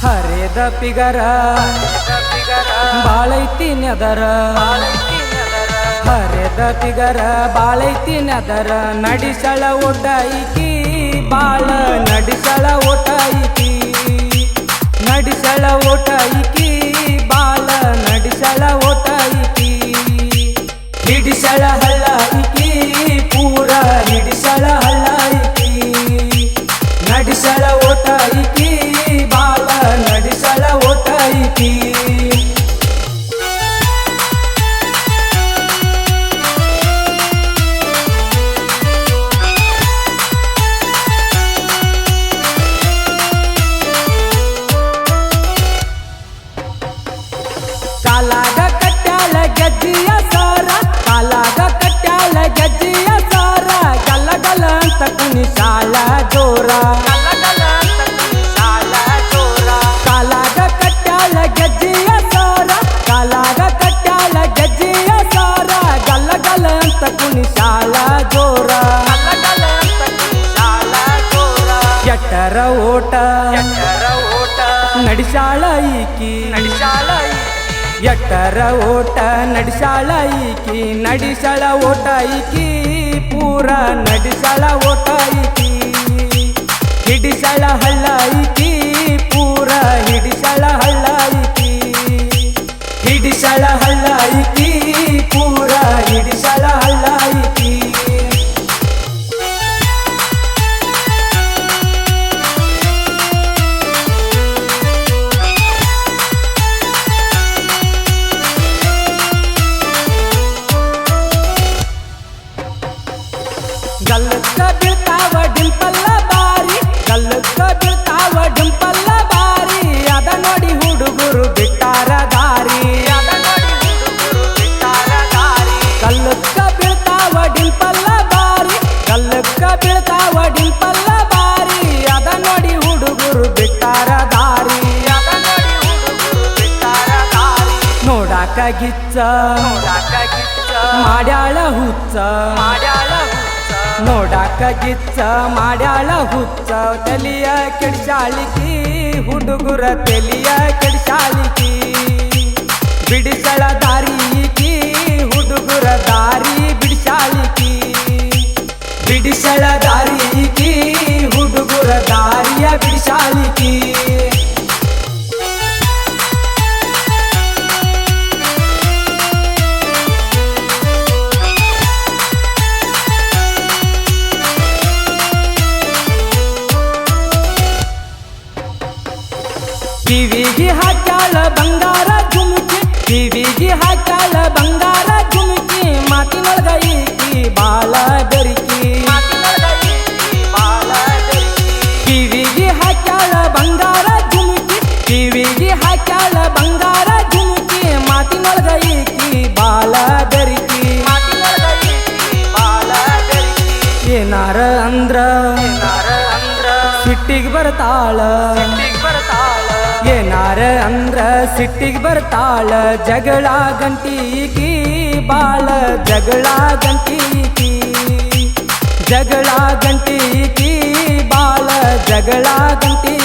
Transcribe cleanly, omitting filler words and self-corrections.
ಹರಿದ ಪಿಗರ ಬಾಳೈತಿ ನೆದರ ಹರಿದ ಪಿಗರ ಬಾಳೈತಿ ನೆದರ ನಡಿಸಳ ಒಡ್ಡೈಕಿ ಬಾಳ ನಡಿಸಳ ಒಟ್ಟೈಕಿ ನಡಿಸಳ ಒಟ್ಟೈಕಿ ಬಾಳ ನಡಿಸಳ ಒಟ್ಟೈಕಿ ಹಿಡಿಸಳ ಹಳ್ಳೈಕಿ ಪೂರ ಹಿಡಿಸಳ ಹಳ್ಳೈಕಿ ನಡಿಸಳ ಒಟ್ಟೈಕಿ ಬಾಳ ನಡಿಸಳ ಒಟ್ಟೈಕಿ ಕಾಲಾಗ ಕಟ್ಟ್ಯಾಳ ಗೆಜ್ಜಿಯ ಸಾರ ಕಾಲಾಗ ಕಟ್ಟ್ಯಾಳ ಗೆಜ್ಜಿಯ ಸಾರ ಗಲ್ಲ ಗಲ್ಲ ಅಂತ ಕುಣಿಸಾಳ ಜೋರ ಕಾಲಾಗ ಕಟ್ಟ್ಯಾಳ ಗೆಜ್ಜಿಯ ಸಾರ ಕಾಲಾಗ ಕಟ್ಟ್ಯಾಳ ಗೆಜ್ಜಿಯ ಸಾರ ಗಲ್ಲ ಗಲ್ಲ ಅಂತ ಕುಣಿಸಾಳ ಜೋರ ಎಟ್ಟರ ಓಟ ನಡಿಸಾಳ ಈಕಿ ಎಟ್ಟರ ಓಟ ನಡಿಸಾಳ ಈಕಿ ನಡಿಸಳ ಓಟ ಈಕಿ ಪೂರ ನಡಿಸಳ ಓಟ ಈಕಿ ಹಿಡಿಸಳ ಹಳ್ಳ ಈಕಿ ಪೂರ ಹಿಡಿಸಳ ಹಳ್ಳ ಈಕಿ ಹಿಡಿಸಳ ಹಳ್ಳ ಈಕಿ ಪೂರ ಹಿಡಿಸಳ ಹಳ್ಳ ಈಕಿ ಗಲ್ಲಕ್ಕ ಬೀಳ್ತಾವ ಡಿಂಪಲ್ಲ ಬಾರಿ ಗಲ್ಲಕ್ಕ ಬೀಳ್ತಾವ ಡಿಂಪಲ್ಲ ಬಾರಿ ಅದ ನೋಡಿ ಹುಡುಗರು ಬಿಟ್ಟಾರ ದಾರಿ ಗಲ್ಲಕ್ಕ ಬೀಳ್ತಾವ ಡಿಂಪಲ್ಲ ಬಾರಿ ಗಲ್ಲಕ್ಕ ಬೀಳ್ತಾವ ಡಿಂಪಲ್ಲ ಬಾರಿ ಅದ ನೋಡಿ ಹುಡುಗರು ಬಿಟ್ಟಾರ ದಾರಿ ನೋಡಾಕ ಗಿಚ್ಚ ಮಾಡ್ಯಾಳ ಹುಚ್ಚ ನೋಡಾಕ ಗಿಚ್ಚ ಮಾಡ್ಯಾಳ ಹುಚ್ಚ ತಲಿಯ ಕೆಡಿಸಾಳಿಕಿ ಹುಡುಗುರ ತಲಿಯ ಕೆಡಿಸಾಳಿಕಿ ಬಿಡಿಸಳ ದಾರಿಕಿ ಹುಡುಗುರ ದಾರಿ ಬಿಡಿಸಾಳಿಕಿ ಬಿಡಿಸಳ ದಾರಿಕಿ ಹುಡುಗುರ ದಾರಿಯ ಬಿಡಿಸಾಳಿಕಿ ಕಿವಿಗೆ ಹಾಕ್ಯಾಳ ಬಂಗಾರ ಜುಮುಕಿ ಕಿವಿಗೆ ಹಾಕ್ಯಾಳ ಬಂಗಾರ ಜುಮುಕಿ ಮಾತಿನೊಳಗ ಈಕಿ ಬಾಳ ಬೆರಿಕಿ ಕಿವಿಗೆ ಹಾಕ್ಯಾಳ ಬಂಗಾರ ಜುಮುಕಿ ಕಿವಿಗೆ ಹಾಕ್ಯಾಳ ಬಂಗಾರ ಜುಮುಕಿ ಮಾತಿನೊಳಗ ಈಕಿ ಬಾಳ ಬೆರಿಕಿ ಏನಾರ ಅಂದ್ರ ಸಿಟ್ಟಿಗೆ ಬರ್ತಾಳ ಏನಾರ ಅಂದ್ರ ಸಿಟ್ಟಿಗೆ ಬರ್ತಾಳ ಜಗಳ ಗಂಟೀಕಿ ಬಾಳ ಜಗಳ ಗಂಟೀಕಿ ಜಗಳ ಗಂಟೀಕಿ ಬಾಳ ಜಗಳ ಗಂಟೀಕಿ